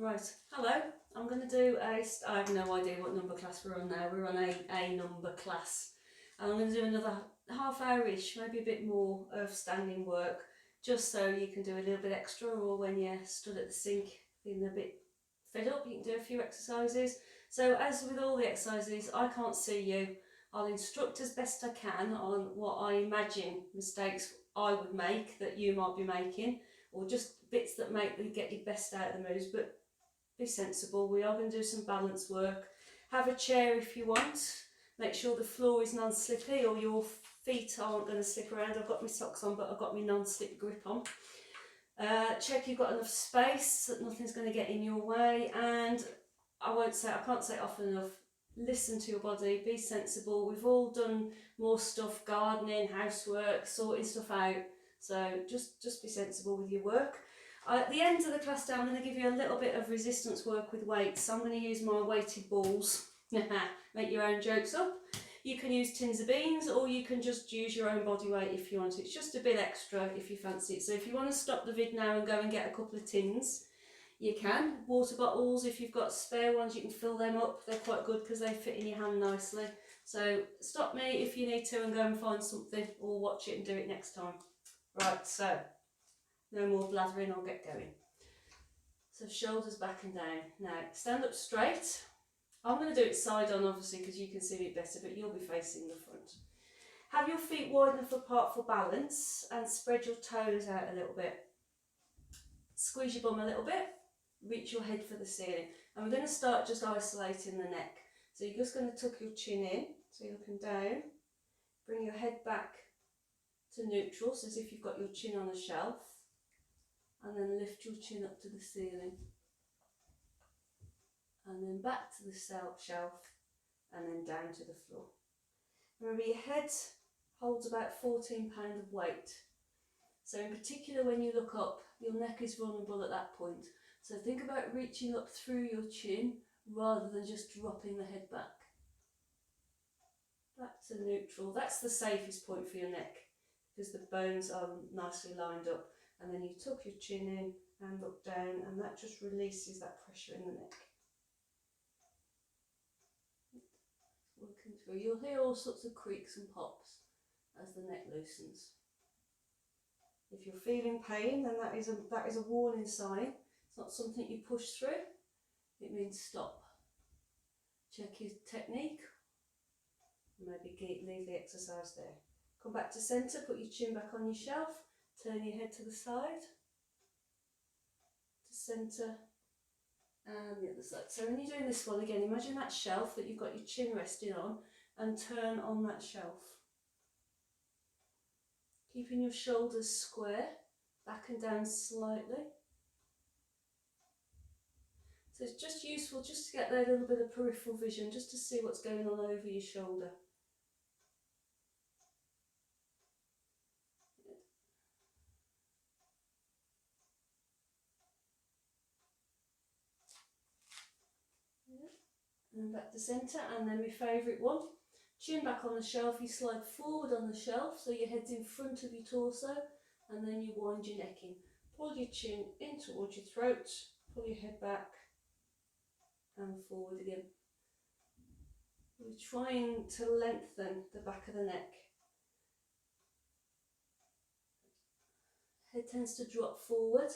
Right, hello. I'm going to do I have no idea what number class we're on now. We're on a number class. And I'm going to do another half hour-ish, maybe a bit more of standing work, just so you can do a little bit extra, or when you're stood at the sink feeling a bit fed up, you can do a few exercises. So as with all the exercises, I can't see you. I'll instruct as best I can on what I imagine mistakes I would make that you might be making, or just bits that get you best out of the moves, but be sensible. We are going to do some balance work. Have a chair if you want. Make sure the floor is non-slippy or your feet aren't going to slip around. I've got my socks on, but I've got my non-slip grip on. Check you've got enough space, that nothing's going to get in your way. And I can't say it often enough, listen to your body, be sensible. We've all done more stuff, gardening, housework, sorting stuff out. So just be sensible with your work. At the end of the class down, I'm going to give you a little bit of resistance work with weights. I'm going to use my weighted balls. Make your own jokes up. You can use tins of beans, or you can just use your own body weight if you want. It's just a bit extra if you fancy it. So if you want to stop the vid now and go and get a couple of tins, you can. Water bottles, if you've got spare ones, you can fill them up. They're quite good because they fit in your hand nicely. So stop me if you need to and go and find something, or watch it and do it next time. Right, so no more blathering, I'll get going. So shoulders back and down. Now stand up straight. I'm going to do it side on obviously because you can see it better, but you'll be facing the front. Have your feet wide enough apart for balance and spread your toes out a little bit. Squeeze your bum a little bit, reach your head for the ceiling. And we're going to start just isolating the neck. So you're just going to tuck your chin in, so you're looking down. Bring your head back to neutral, so as if you've got your chin on a shelf. And then lift your chin up to the ceiling. And then back to the shelf, and then down to the floor. Remember, your head holds about 14 pounds of weight. So in particular, when you look up, your neck is vulnerable at that point. So think about reaching up through your chin rather than just dropping the head back. Back to neutral. That's the safest point for your neck because the bones are nicely lined up. And then you tuck your chin in and look down, and that just releases that pressure in the neck. Working through. You'll hear all sorts of creaks and pops as the neck loosens. If you're feeling pain, then that is a warning sign. It's not something you push through. It means stop. Check your technique. Maybe leave the exercise there. Come back to centre. Put your chin back on your shelf. Turn your head to the side, to centre, and the other side. So when you're doing this one again, imagine that shelf that you've got your chin resting on, and turn on that shelf. Keeping your shoulders square, back and down slightly. So it's just useful just to get that little bit of peripheral vision, just to see what's going on over your shoulder. And back to centre, and then my favourite one, chin back on the shelf, you slide forward on the shelf so your head's in front of your torso, and then you wind your neck in. Pull your chin in towards your throat, pull your head back and forward again. We're trying to lengthen the back of the neck. Head tends to drop forward,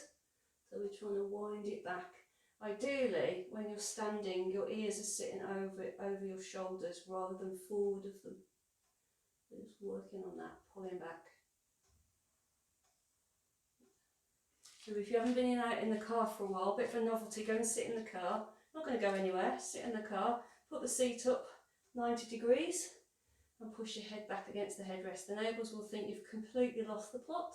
so we're trying to wind it back. Ideally, when you're standing, your ears are sitting over your shoulders rather than forward of them. So just working on that, pulling back. So if you haven't been out in the car for a while, a bit of a novelty, go and sit in the car. Not going to go anywhere, sit in the car, put the seat up 90 degrees and push your head back against the headrest. The neighbours will think you've completely lost the plot.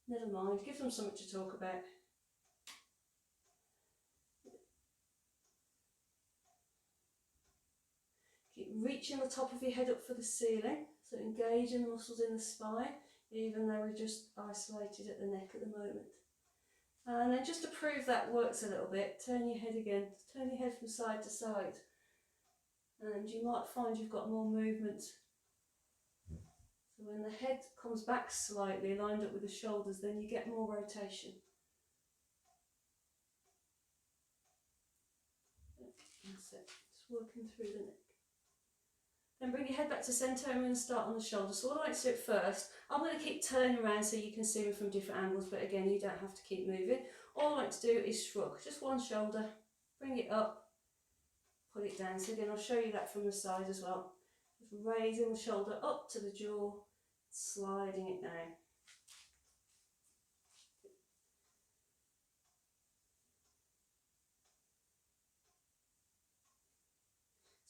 Never mind, give them something to talk about. Keep reaching the top of your head up for the ceiling, so engaging the muscles in the spine, even though we're just isolated at the neck at the moment. And then just to prove that works a little bit, turn your head again, turn your head from side to side. And you might find you've got more movement. So when the head comes back slightly, lined up with the shoulders, then you get more rotation. That's it. Just working through the neck. Then bring your head back to centre and we're going to start on the shoulder. So what I like to do at first, I'm going to keep turning around so you can see me from different angles, but again, you don't have to keep moving. All I like to do is shrug, just one shoulder, bring it up, put it down. So again, I'll show you that from the side as well. Just raising the shoulder up to the jaw, sliding it down.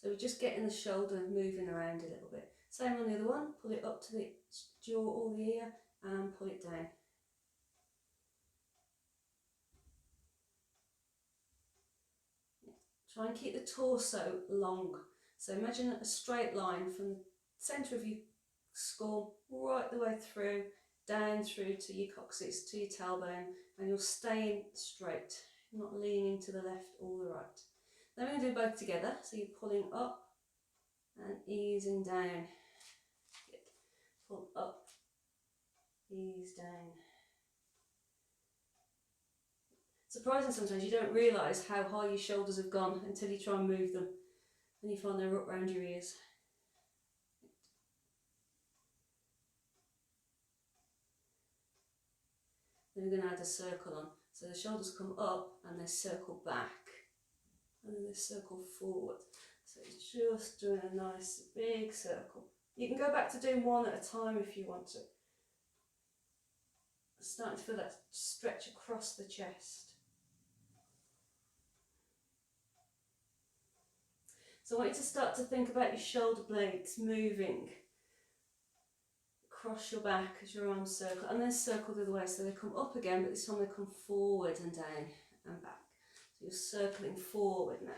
So we're just getting the shoulder moving around a little bit. Same on the other one, pull it up to the jaw or the ear and pull it down. Try and keep the torso long. So imagine a straight line from the centre of your skull right the way through, down through to your coccyx, to your tailbone, and you're staying straight, not leaning to the left or the right. Then we're going to do both together, so you're pulling up and easing down. Good. Pull up, ease down. Surprising sometimes, you don't realise how high your shoulders have gone until you try and move them and you find they're up round your ears. Then we're going to add a circle on. So the shoulders come up and they circle back and then they circle forward. So it's just doing a nice big circle. You can go back to doing one at a time if you want to. Starting to feel that stretch across the chest. So I want you to start to think about your shoulder blades moving across your back as your arms circle, and then circle the other way, so they come up again, but this time they come forward and down and back. So you're circling forward now.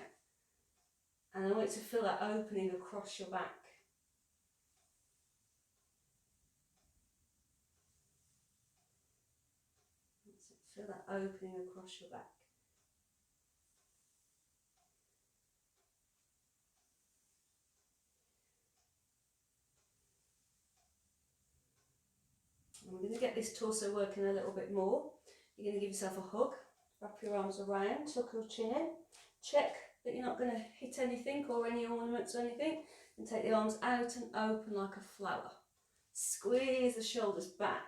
And I want you to feel that opening across your back. Feel that opening across your back. And we're going to get this torso working a little bit more. You're going to give yourself a hug, wrap your arms around, tuck your chin in, check that you're not going to hit anything or any ornaments or anything, and take the arms out and open like a flower. Squeeze the shoulders back.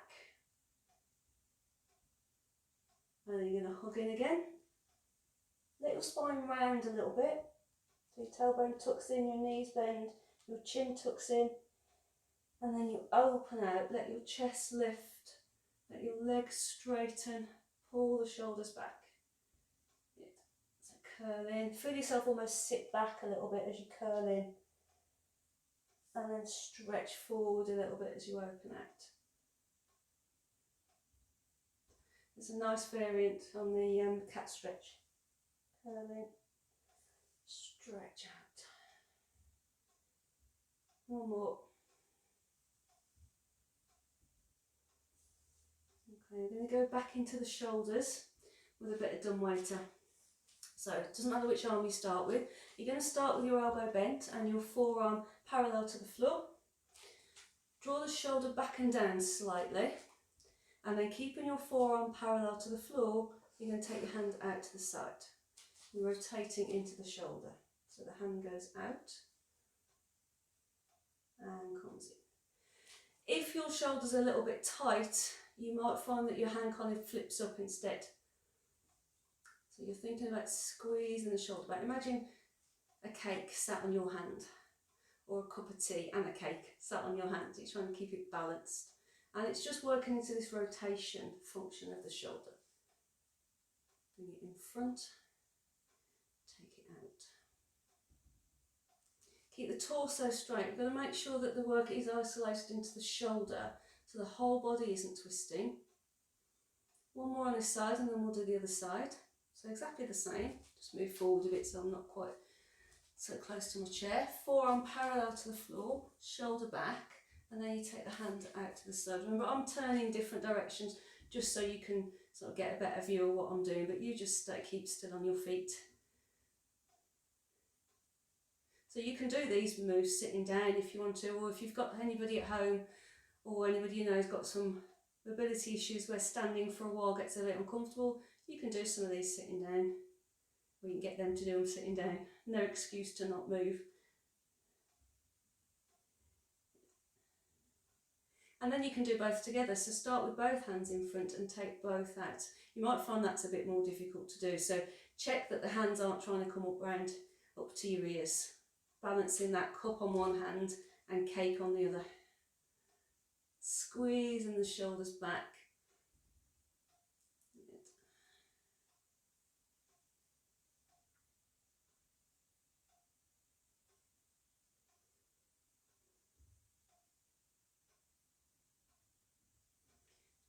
And then you're going to hug in again. Let your spine round a little bit. So your tailbone tucks in, your knees bend, your chin tucks in. And then you open out, let your chest lift, let your legs straighten, pull the shoulders back. Good. So curl in, feel yourself almost sit back a little bit as you curl in. And then stretch forward a little bit as you open out. There's a nice variant on the cat stretch. Curl in, stretch out. One more. Okay, we're going to go back into the shoulders with a bit of dumbwaiter. So it doesn't matter which arm you start with. You're going to start with your elbow bent and your forearm parallel to the floor. Draw the shoulder back and down slightly, and then keeping your forearm parallel to the floor, you're going to take your hand out to the side. You're rotating into the shoulder. So the hand goes out and comes in. If your shoulders are a little bit tight, you might find that your hand kind of flips up instead. So you're thinking about squeezing the shoulder back. Imagine a cake sat on your hand, or a cup of tea and a cake sat on your hand. You're trying to keep it balanced. And it's just working into this rotation function of the shoulder. Bring it in front, take it out. Keep the torso straight. You've got to make sure that the work is isolated into the shoulder so the whole body isn't twisting. One more on this side and then we'll do the other side. So exactly the same, just move forward a bit so I'm not quite so close to my chair. Forearm parallel to the floor, shoulder back, and then you take the hand out to the side. Remember, I'm turning different directions just so you can sort of get a better view of what I'm doing, but you just keep still on your feet. So you can do these moves sitting down if you want to, or if you've got anybody at home or anybody you know has got some mobility issues where standing for a while gets a bit uncomfortable, you can do some of these sitting down. or you can get them to do them sitting down. No excuse to not move. And then you can do both together. So start with both hands in front and take both out. You might find that's a bit more difficult to do. So check that the hands aren't trying to come up to your ears. Balancing that cup on one hand and cake on the other. Squeezing the shoulders back.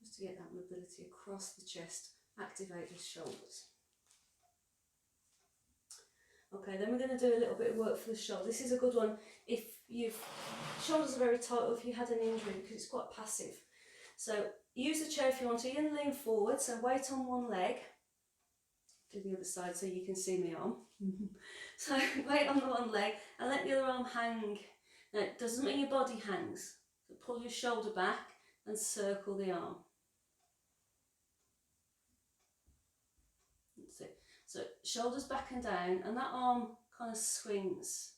Just to get that mobility across the chest, activate the shoulders. Okay, then we're going to do a little bit of work for the shoulder. This is a good one if your shoulders are very tight or if you had an injury, because it's quite passive. So use the chair if you want to. You're going to lean forward, so weight on one leg. Do the other side so you can see my arm. So weight on the one leg and let the other arm hang. Now it doesn't mean your body hangs. So pull your shoulder back and circle the arm. That's it. So shoulders back and down, and that arm kind of swings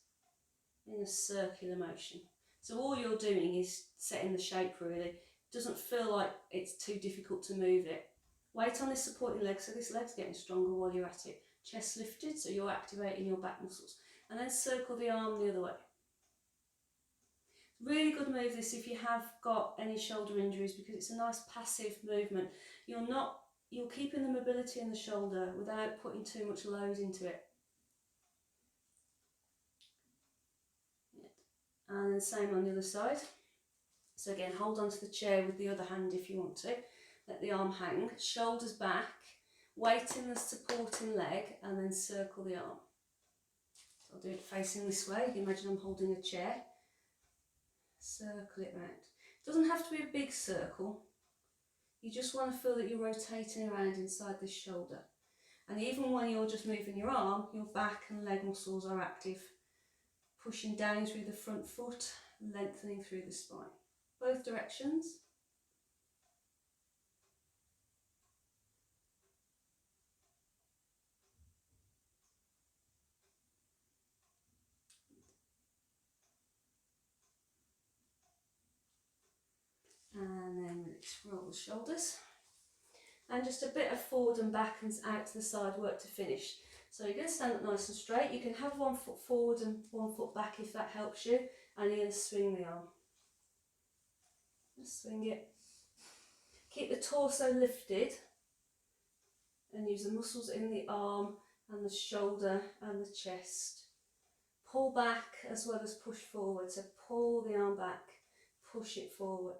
in a circular motion. So all you're doing is setting the shape really. It doesn't feel like it's too difficult to move it. Weight on this supporting leg, so this leg's getting stronger while you're at it. Chest lifted, so you're activating your back muscles. And then circle the arm the other way. Really good move this if you have got any shoulder injuries, because it's a nice passive movement. You're keeping the mobility in the shoulder without putting too much load into it. And then same on the other side. So again, hold onto the chair with the other hand if you want to. Let the arm hang, shoulders back, weight in the supporting leg, and then circle the arm. So I'll do it facing this way. You can imagine I'm holding a chair. Circle it round. It doesn't have to be a big circle. You just want to feel that you're rotating around inside this shoulder. And even when you're just moving your arm, your back and leg muscles are active. Pushing down through the front foot, lengthening through the spine. Both directions. And then roll the shoulders. And just a bit of forward and back and out to the side work to finish. So you're going to stand up nice and straight. You can have 1 foot forward and 1 foot back if that helps you. And you're going to swing the arm. Just swing it. Keep the torso lifted. And use the muscles in the arm and the shoulder and the chest. Pull back as well as push forward. So pull the arm back, push it forward.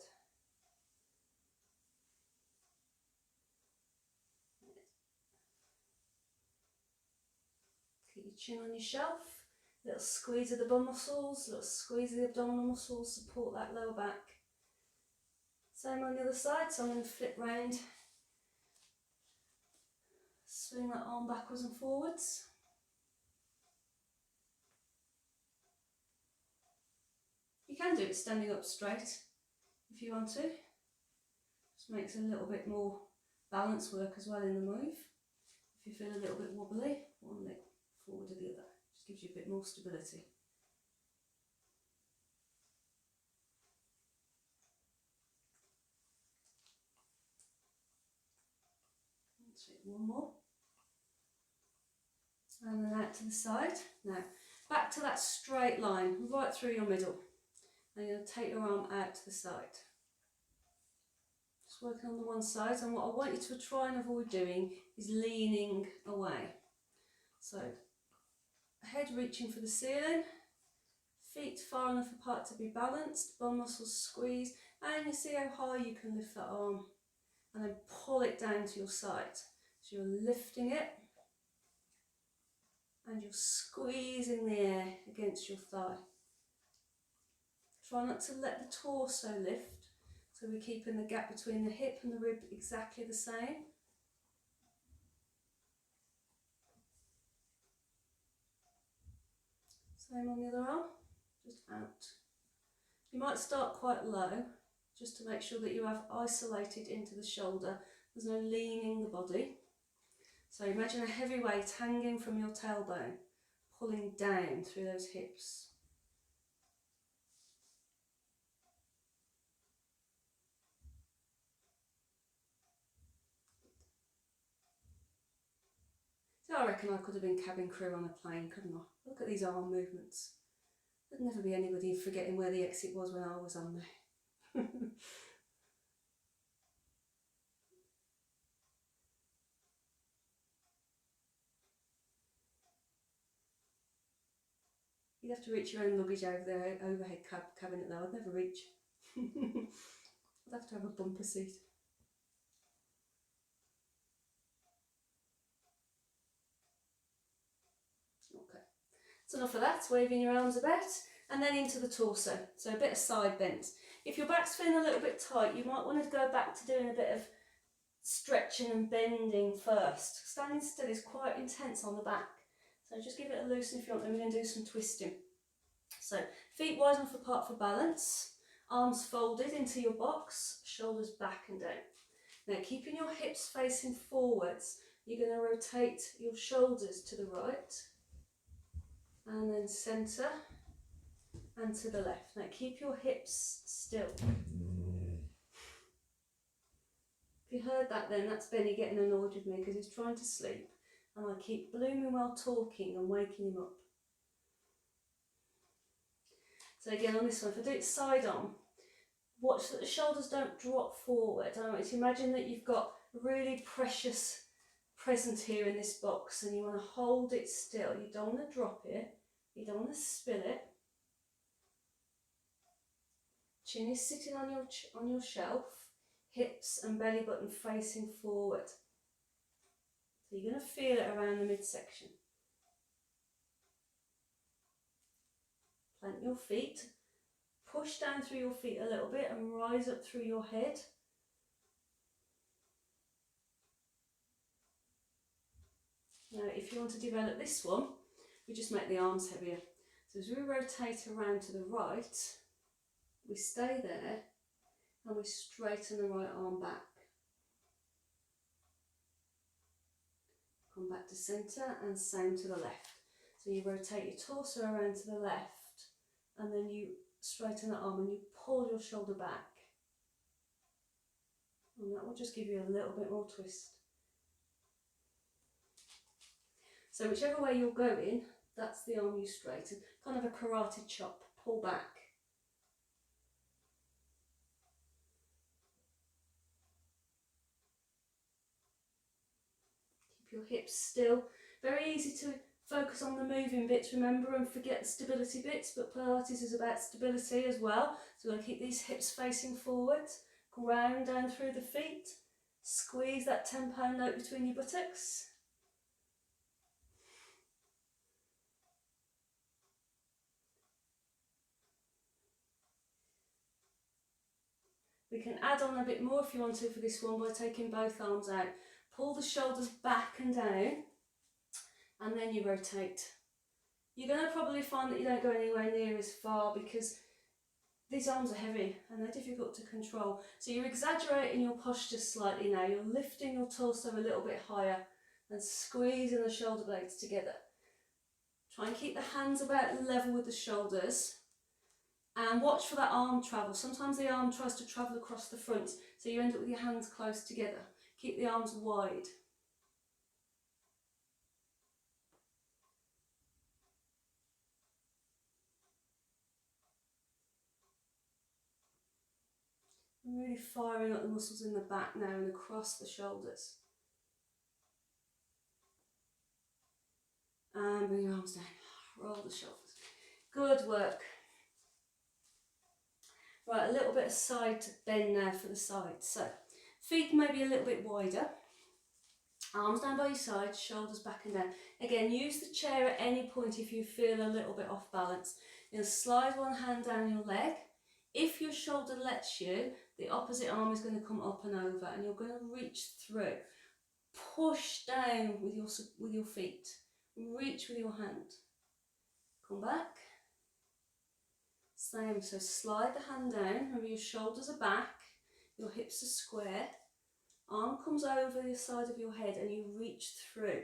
Keep your chin on your shelf. Little squeeze of the bum muscles, little squeeze of the abdominal muscles, support that lower back. Same on the other side, so I'm going to flip round. Swing that arm backwards and forwards. You can do it standing up straight if you want to. Just makes a little bit more balance work as well in the move. If you feel a little bit wobbly, one leg forward to the other. Just gives you a bit more stability. That's it, one more. And then out to the side. Now, back to that straight line, right through your middle. And you're going to take your arm out to the side. Just working on the one side, and what I want you to try and avoid doing is leaning away. So, head reaching for the ceiling, feet far enough apart to be balanced, bum muscles squeeze, and you see how high you can lift that arm, and then pull it down to your side. So you're lifting it, and you're squeezing the air against your thigh. Try not to let the torso lift, so we're keeping the gap between the hip and the rib exactly the same. Same on the other arm, just out. You might start quite low, just to make sure that you have isolated into the shoulder. There's no leaning the body. So imagine a heavy weight hanging from your tailbone, pulling down through those hips. So I reckon I could have been cabin crew on a plane, couldn't I? Look at these arm movements. There'd never be anybody forgetting where the exit was when I was on there. You'd have to reach your own luggage over the overhead cabinet though. I'd never reach. I'd have to have a bumper seat. Okay, that's enough of that. Waving your arms about, and then into the torso. So a bit of side bend. If your back's feeling a little bit tight, you might want to go back to doing a bit of stretching and bending first. Standing still is quite intense on the back. So just give it a loosen if you want, and we're going to do some twisting. So feet wide enough apart for balance, arms folded into your box, shoulders back and down. Now keeping your hips facing forwards, you're going to rotate your shoulders to the right and then centre and to the left. Now keep your hips still. If you heard that then, that's Benny getting annoyed with me because he's trying to sleep and I keep blooming while talking and waking him up. So again on this one, if I do it side on, watch that the shoulders don't drop forward. I want you to imagine that you've got a really precious present here in this box and you want to hold it still. You don't want to drop it, you don't want to spill it. Chin is sitting on your shelf, hips and belly button facing forward. So you're going to feel it around the midsection. Plant your feet, push down through your feet a little bit and rise up through your head. Now if you want to develop this one, we just make the arms heavier. So as we rotate around to the right, we stay there and we straighten the right arm back. Come back to centre and same to the left. So you rotate your torso around to the left and then you straighten the arm and you pull your shoulder back. And that will just give you a little bit more twist. So whichever way you're going, that's the arm you straighten. Kind of a karate chop, pull back. Keep your hips still. Very easy to focus on the moving bits, remember, and forget the stability bits, but Pilates is about stability as well. So we're going to keep these hips facing forwards, ground down through the feet, squeeze that 10-pound note between your buttocks. We can add on a bit more if you want to for this one by taking both arms out. Pull the shoulders back and down, and then you rotate. You're going to probably find that you don't go anywhere near as far because these arms are heavy and they're difficult to control. So you're exaggerating your posture slightly now. You're lifting your torso a little bit higher and squeezing the shoulder blades together. Try and keep the hands about level with the shoulders. And watch for that arm travel. Sometimes the arm tries to travel across the front, so you end up with your hands close together. Keep the arms wide. I'm really firing up the muscles in the back now and across the shoulders. And bring your arms down. Roll the shoulders. Good work. Right, a little bit of side bend now for the sides. So, feet maybe a little bit wider. Arms down by your sides, shoulders back and down. Again, use the chair at any point if you feel a little bit off balance. You'll slide one hand down your leg. If your shoulder lets you, the opposite arm is going to come up and over and you're going to reach through. Push down with your feet. Reach with your hand. Come back. Same, so slide the hand down, remember your shoulders are back, your hips are square, Arm comes over the side of your head and you reach through.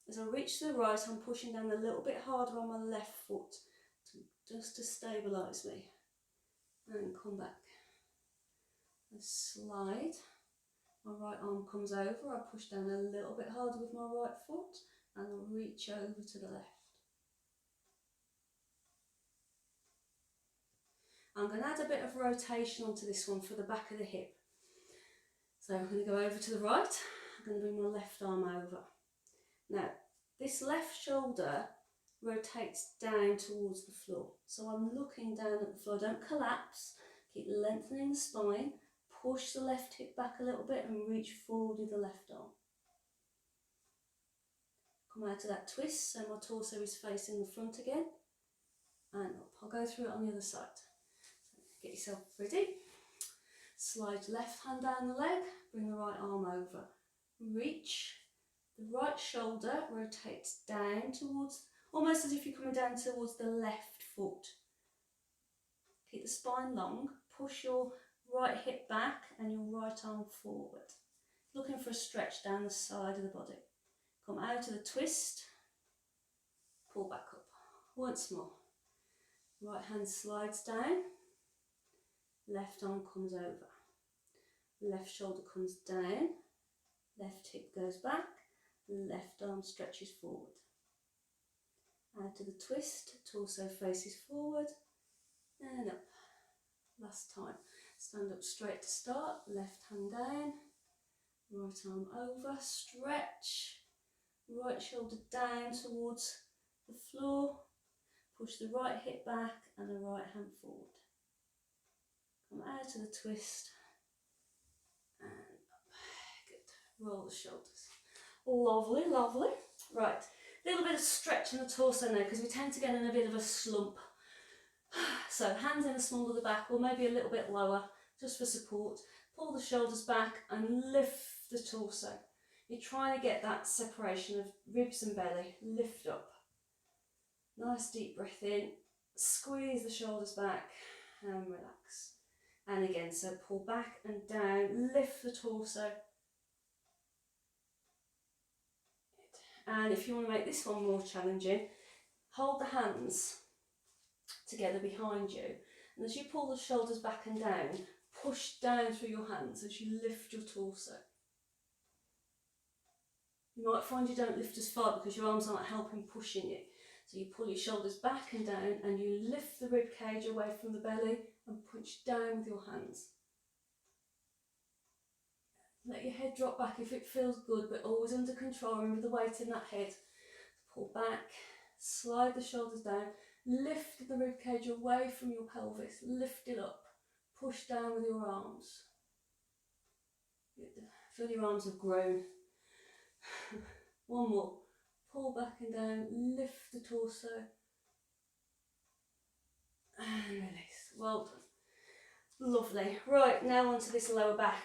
As I reach to the right, I'm pushing down a little bit harder on my left foot just to stabilise me. And come back. And slide. My right arm comes over, I push down a little bit harder with my right foot and I reach over to the left. I'm going to add a bit of rotation onto this one for the back of the hip. So I'm going to go over to the right, I'm going to bring my left arm over. Now, this left shoulder rotates down towards the floor. So I'm looking down at the floor, don't collapse, keep lengthening the spine, push the left hip back a little bit and reach forward with the left arm. Come out of that twist so my torso is facing the front again. And up. I'll go through it on the other side. So get yourself ready. Slide left hand down the leg, bring the right arm over. Reach. The right shoulder rotates down towards, almost as if you're coming down towards the left foot. Keep the spine long, push your right hip back and your right arm forward. Looking for a stretch down the side of the body. Come out of the twist, pull back up. Once more. Right hand slides down, left arm comes over. Left shoulder comes down, left hip goes back, left arm stretches forward. Out of the twist, torso faces forward and up. Last time. Stand up straight to start, left hand down, right arm over, stretch, right shoulder down towards the floor, push the right hip back and the right hand forward. Come out of the twist and up. Good. Roll the shoulders. Lovely, lovely. Right, a little bit of stretch in the torso now because we tend to get in a bit of a slump. So hands in the small of the back or maybe a little bit lower just for support. Pull the shoulders back and lift the torso. You're trying to get that separation of ribs and belly. Lift up. Nice deep breath in. Squeeze the shoulders back and relax. And again, so pull back and down. Lift the torso. And if you want to make this one more challenging, hold the hands together behind you. And as you pull the shoulders back and down, push down through your hands as you lift your torso. You might find you don't lift as far because your arms aren't helping pushing you. So you pull your shoulders back and down and you lift the rib cage away from the belly and push down with your hands. Let your head drop back if it feels good, but always under control. Remember the weight in that head. Pull back, slide the shoulders down, lift the rib cage away from your pelvis, lift it up, push down with your arms. Good. Feel your arms have grown. One more. Pull back and down, lift the torso and release. Well done. Lovely. Right, now onto this lower back.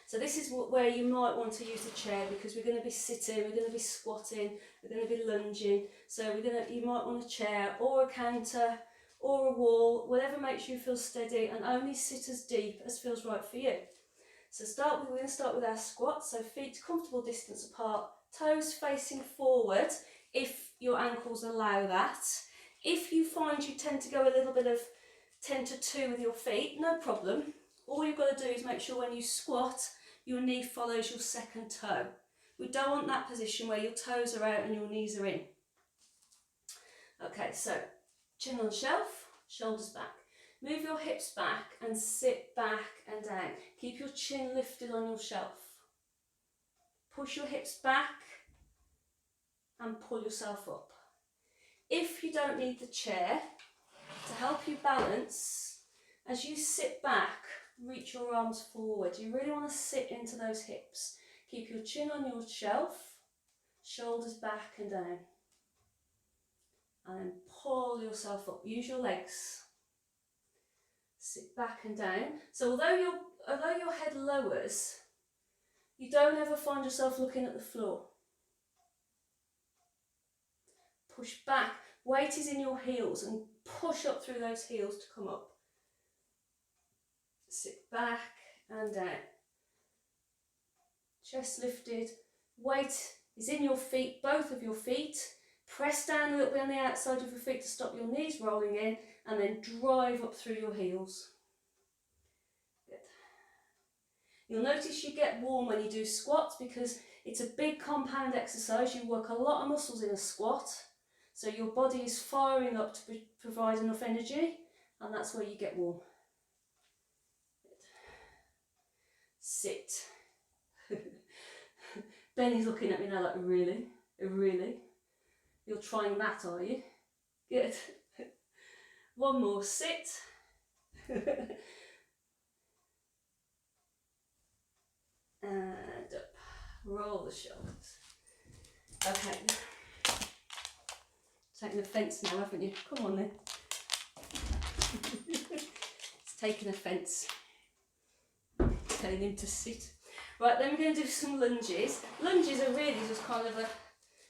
So this is where you might want to use a chair because we're going to be sitting, we're going to be squatting, we're going to be lunging. So you might want a chair or a counter or a wall, whatever makes you feel steady, and only sit as deep as feels right for you. So we're going to start with our squat. So feet comfortable distance apart, toes facing forward if your ankles allow that. If you find you tend to go a little bit of 10 to 2 with your feet, no problem. All you've got to do is make sure when you squat, your knee follows your second toe. We don't want that position where your toes are out and your knees are in. Okay, so chin on shelf, shoulders back. Move your hips back and sit back and down. Keep your chin lifted on your shelf. Push your hips back and pull yourself up. If you don't need the chair, to help you balance, as you sit back, reach your arms forward. You really want to sit into those hips. Keep your chin on your shelf, shoulders back and down. And then pull yourself up. Use your legs. Sit back and down. So although your head lowers, you don't ever find yourself looking at the floor. Push back. Weight is in your heels and push up through those heels to come up. Sit back and down. chest lifted, weight is in your feet, both of your feet. Press down a little bit on the outside of your feet to stop your knees rolling in, and then drive up through your heels. Good. You'll notice you get warm when you do squats because it's a big compound exercise. You work a lot of muscles in a squat, so your body is firing up to provide enough energy, and that's where you get warm. Good. Sit. Benny's looking at me now like, really? Really? You're trying that, are you? Good. One more, sit. And up. Roll the shoulders. Okay. Taking offence now, haven't you? Come on then. It's taken offence. Telling him to sit. Right, then we're going to do some lunges. Lunges are really just kind of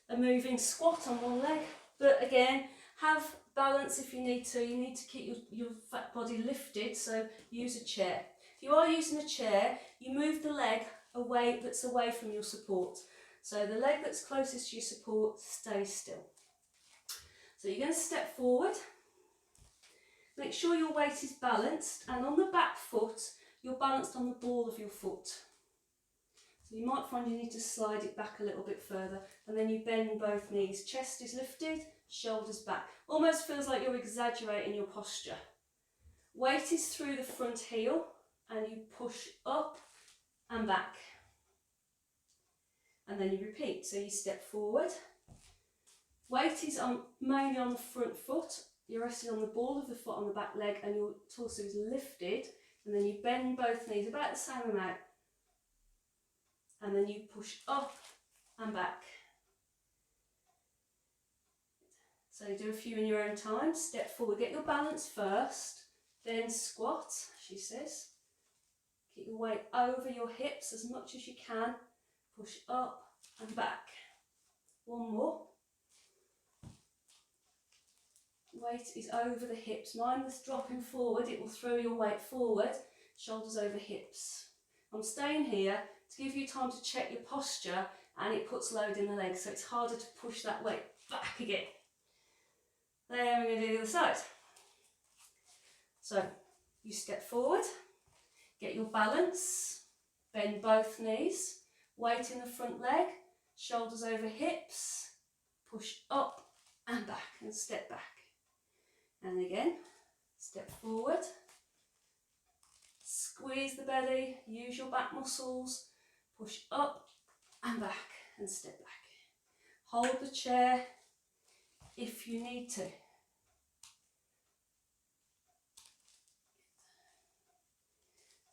a moving squat on one leg. But again, have balance if you need to. You need to keep your fat body lifted, so use a chair. If you are using a chair, you move the leg away that's away from your support. So the leg that's closest to your support stays still. So you're going to step forward. Make sure your weight is balanced, and on the back foot, you're balanced on the ball of your foot. So you might find you need to slide it back a little bit further, and then you bend both knees. Chest is lifted, shoulders back. Almost feels like you're exaggerating your posture. Weight is through the front heel, and you push up and back. And then you repeat. So you step forward. Weight is mainly on the front foot. You're resting on the ball of the foot on the back leg, and your torso is lifted. And then you bend both knees about the same amount. And then you push up and back. So do a few in your own time. Step forward, get your balance first, then squat, she says. Keep your weight over your hips as much as you can. Push up and back. One more. Weight is over the hips. Mine was dropping forward. It will throw your weight forward, shoulders over hips. I'm staying here to give you time to check your posture, and it puts load in the legs, so it's harder to push that weight back again. Then we're going to do the other side. So you step forward, get your balance, bend both knees, weight in the front leg, shoulders over hips, push up and back and step back. And again, step forward, squeeze the belly, use your back muscles, push up and back and step back. Hold the chair if you need to.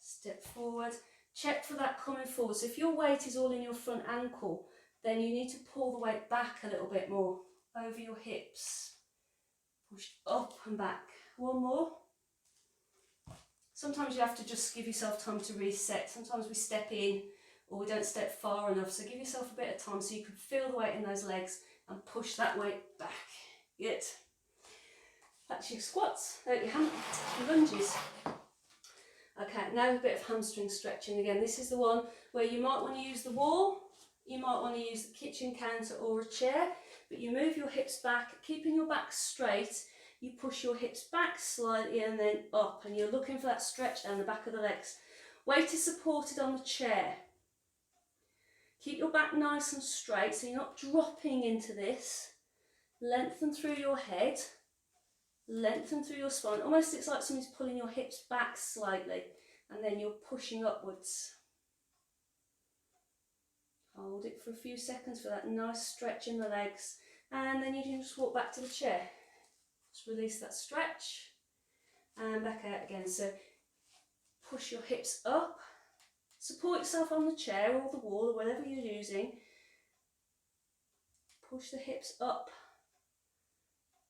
Step forward, check for that coming forward. So if your weight is all in your front ankle, then you need to pull the weight back a little bit more over your hips. Push up and back. One more. Sometimes you have to just give yourself time to reset. Sometimes we step in or we don't step far enough. So give yourself a bit of time so you can feel the weight in those legs and push that weight back. Good. That's your squats. Your lunges. Okay, now a bit of hamstring stretching again. This is the one where you might want to use the wall, you might want to use the kitchen counter or a chair, but you move your hips back, keeping your back straight. You push your hips back slightly and then up, and you're looking for that stretch down the back of the legs. Weight is supported on the chair. Keep your back nice and straight so you're not dropping into this. Lengthen through your head, lengthen through your spine. Almost it's like somebody's pulling your hips back slightly, and then you're pushing upwards. Hold it for a few seconds for that nice stretch in the legs, and then you can just walk back to the chair. Just release that stretch and back out again. So push your hips up, support yourself on the chair or the wall or whatever you're using. Push the hips up.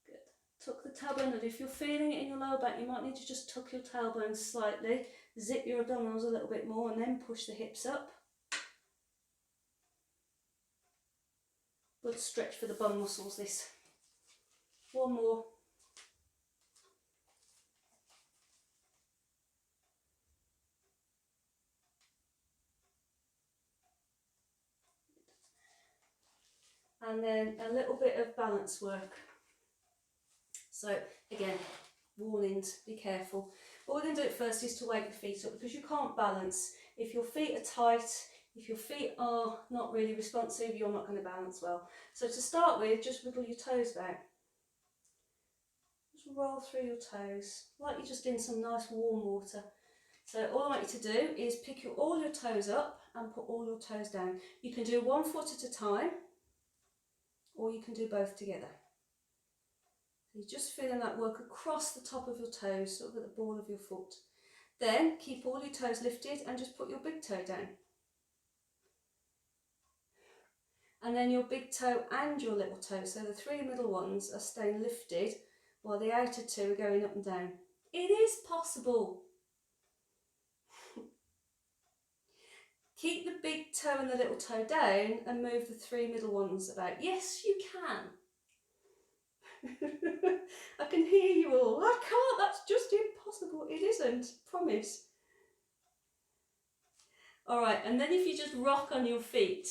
Good. Tuck the tailbone. If you're feeling it in your lower back, you might need to just tuck your tailbone slightly, zip your abdominals a little bit more, and then push the hips up. Good stretch for the bum muscles, this. One more. and then a little bit of balance work. So again, warnings, be careful. What we're going to do at first is to wake the feet up, because you can't balance. If your feet are tight, if your feet are not really responsive, you're not going to balance well. So to start with, just wiggle your toes back. Just roll through your toes, like you're just in some nice warm water. So all I want you to do is pick all your toes up and put all your toes down. You can do one foot at a time, or you can do both together. So you're just feeling that work across the top of your toes, sort of at the ball of your foot. Then keep all your toes lifted and just put your big toe down. And then your big toe and your little toe, so the three middle ones, are staying lifted while the outer two are going up and down. It is possible. Keep the big toe and the little toe down and move the three middle ones about. Yes, you can. I can hear you all. I can't, that's just impossible. It isn't, promise. Alright, and then if you just rock on your feet,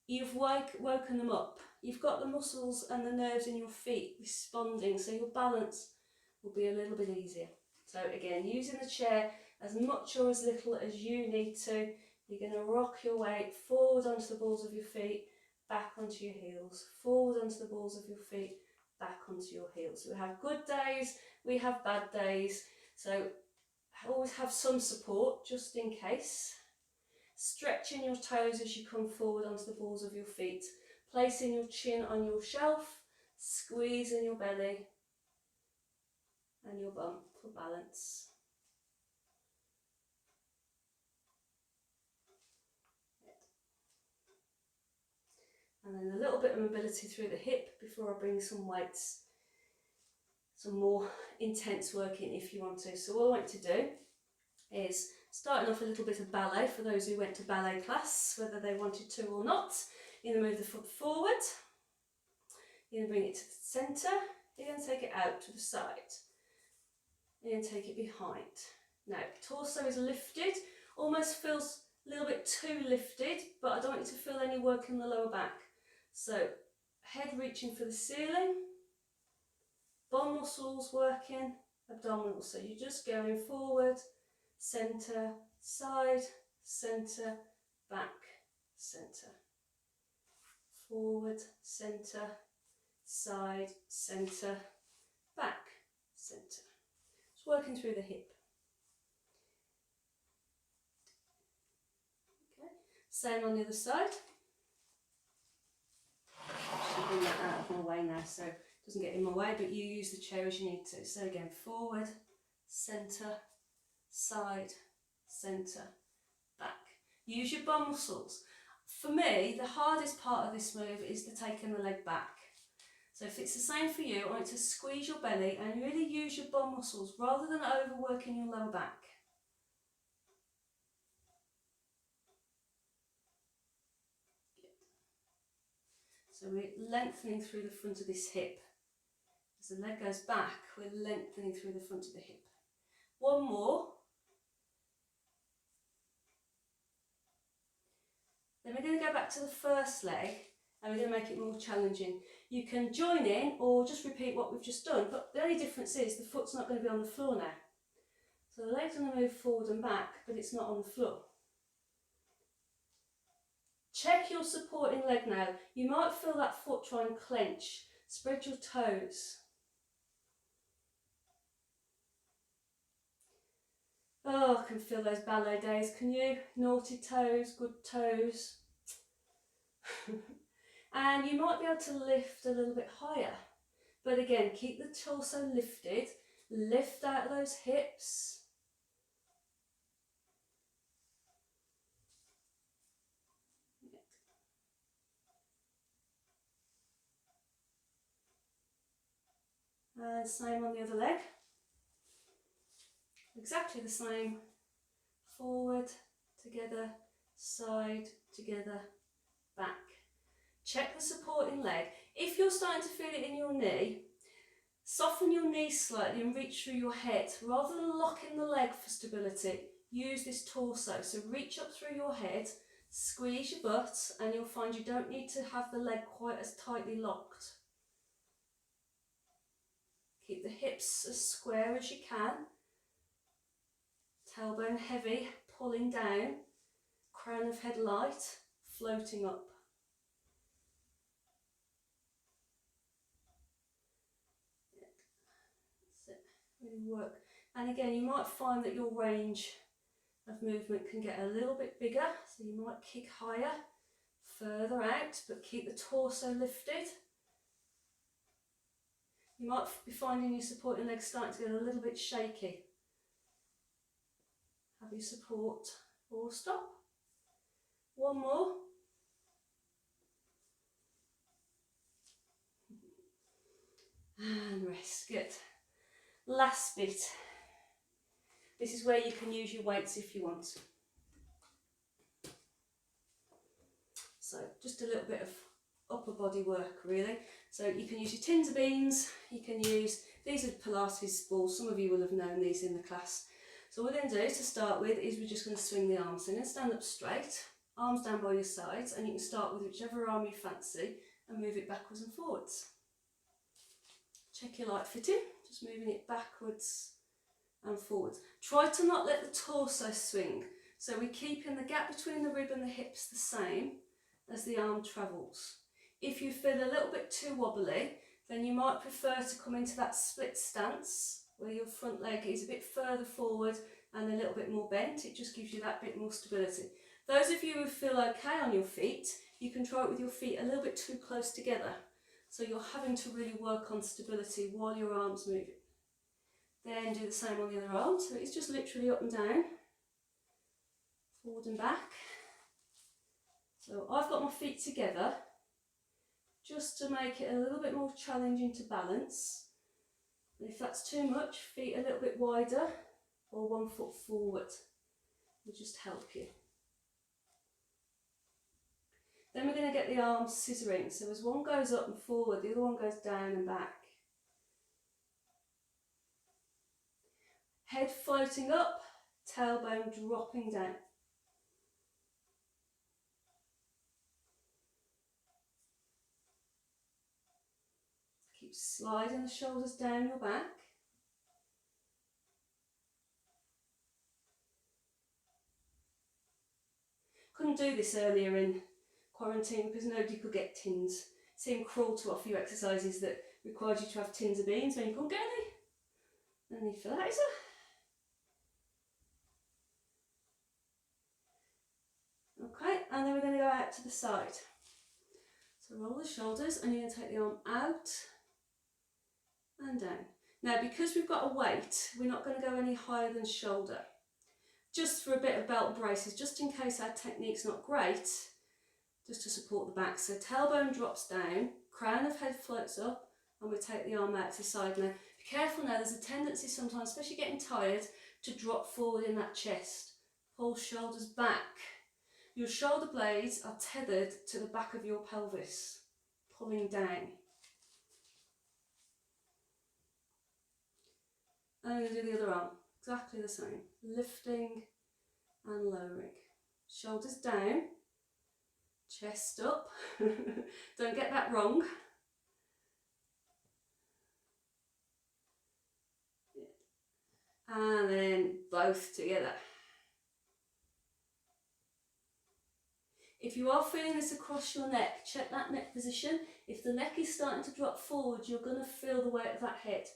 you've woken them up. You've got the muscles and the nerves in your feet responding, so your balance will be a little bit easier. So again, using the chair as much or as little as you need to. You're going to rock your weight forward onto the balls of your feet, back onto your heels, forward onto the balls of your feet, back onto your heels. We have good days, we have bad days, so always have some support just in case. Stretching your toes as you come forward onto the balls of your feet, placing your chin on your shelf, squeezing your belly and your bum for balance. And then a little bit of mobility through the hip before I bring some weights, some more intense work in if you want to. So all I want to do is starting off a little bit of ballet for those who went to ballet class, whether they wanted to or not. You're going to move the foot forward, you're going to bring it to the centre, you're going to take it out to the side, you're going to take it behind. Now, torso is lifted, almost feels a little bit too lifted, but I don't want you to feel any work in the lower back. So, head reaching for the ceiling, bum muscles working, abdominals. So you're just going forward, centre, side, centre, back, centre. Forward, centre, side, centre, back, centre. Just working through the hip. Okay. Same on the other side. Just bring that out of my way now so it doesn't get in my way, but you use the chair as you need to. So again, forward, centre, side, centre, back. Use your bum muscles. For me, the hardest part of this move is the taking the leg back. So if it's the same for you, I want you to squeeze your belly and really use your bum muscles rather than overworking your lower back. So we're lengthening through the front of this hip. As the leg goes back, we're lengthening through the front of the hip. One more. Then we're going to go back to the first leg and we're going to make it more challenging. You can join in or just repeat what we've just done, but the only difference is the foot's not going to be on the floor now. So the leg's going to move forward and back, but it's not on the floor. Check your supporting leg now. You might feel that foot try and clench. Spread your toes. Oh, I can feel those ballet days, can you? Naughty toes, good toes. And you might be able to lift a little bit higher. But again, keep the torso lifted. Lift out of those hips. And same on the other leg. Exactly the same. Forward, together, side, together, back. Check the supporting leg. If you're starting to feel it in your knee, soften your knees slightly and reach through your head. Rather than locking the leg for stability, use this torso. So reach up through your head, Squeeze your butt and you'll find you don't need to have the leg quite as tightly locked. Keep the hips as square as you can. Tailbone heavy, pulling down. Crown of head light, floating up. That's it. Really work. And again, you might find that your range of movement can get a little bit bigger, so you might kick higher, further out, but keep the torso lifted. You might be finding your supporting legs starting to get a little bit shaky. Have your support or stop. One more. And rest. Good. Last bit. This is where you can use your weights if you want. So just a little bit of upper body work really. So you can use your tins of beans, you can use, these are Pilates balls, some of you will have known these in the class. So what we're going to do to start with is we're just going to swing the arms. So you're going to stand up straight, arms down by your sides, and you can start with whichever arm you fancy and move it backwards and forwards. Check your light fitting, just moving it backwards and forwards. Try to not let the torso swing, so we're keeping the gap between the rib and the hips the same as the arm travels. If you feel a little bit too wobbly, then you might prefer to come into that split stance where your front leg is a bit further forward and a little bit more bent. It just gives you that bit more stability. Those of you who feel okay on your feet, you can try it with your feet a little bit too close together. So you're having to really work on stability while your arms move. Then do the same on the other arm. So it's just literally up and down, forward and back. So I've got my feet together just to make it a little bit more challenging to balance. And if that's too much, feet a little bit wider or 1 foot forward will just help you. Then we're going to get the arms scissoring. So as one goes up and forward, the other one goes down and back. Head floating up, tailbone dropping down. Keep sliding the shoulders down your back. Couldn't do this earlier in quarantine because nobody could get tins. Seemed cruel to offer you exercises that required you to have tins of beans when you couldn't get any. No need for that, is there? Okay, and then we're going to go out to the side. So roll the shoulders and you're going to take the arm out and down. Now because we've got a weight, we're not going to go any higher than shoulder. Just for a bit of belt braces, just in case our technique's not great, just to support the back. So tailbone drops down, crown of head floats up, and we take the arm out to the side. Now be careful now, there's a tendency sometimes, especially getting tired, to drop forward in that chest. Pull shoulders back. Your shoulder blades are tethered to the back of your pelvis, pulling down. And I'm going to do the other arm, exactly the same. Lifting and lowering. Shoulders down, chest up. Don't get that wrong. And then both together. If you are feeling this across your neck, check that neck position. If the neck is starting to drop forward, you're going to feel the weight of that head.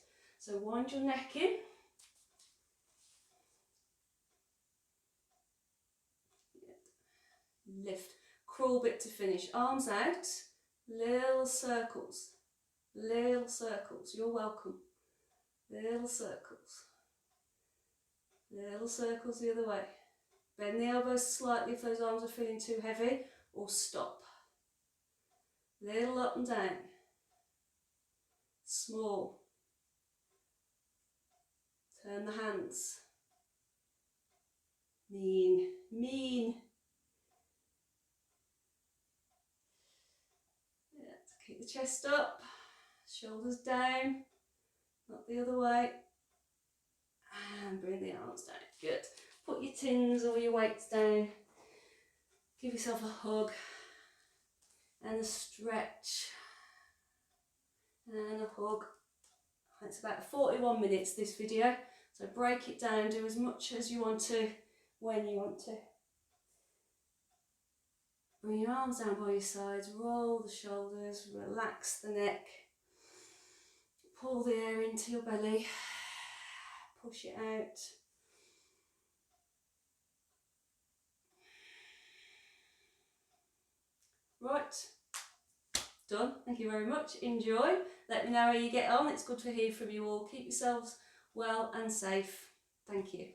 So wind your neck in. Lift. Crawl bit to finish. Arms out. Little circles. Little circles. You're welcome. Little circles. Little circles the other way. Bend the elbows slightly if those arms are feeling too heavy, or stop. Little up and down. Small. Turn the hands. Mean. Mean. Yeah, keep the chest up. Shoulders down. Not the other way. And bring the arms down. Good. Put your tins or your weights down. Give yourself a hug and a stretch and a hug. It's about 41 minutes, this video, so break it down, do as much as you want to when you want to. Bring your arms down by your sides, roll the shoulders, relax the neck, pull the air into your belly, push it out. Right, done. Thank you very much. Enjoy. Let me know how you get on. It's good to hear from you all. Keep yourselves well and safe. Thank you.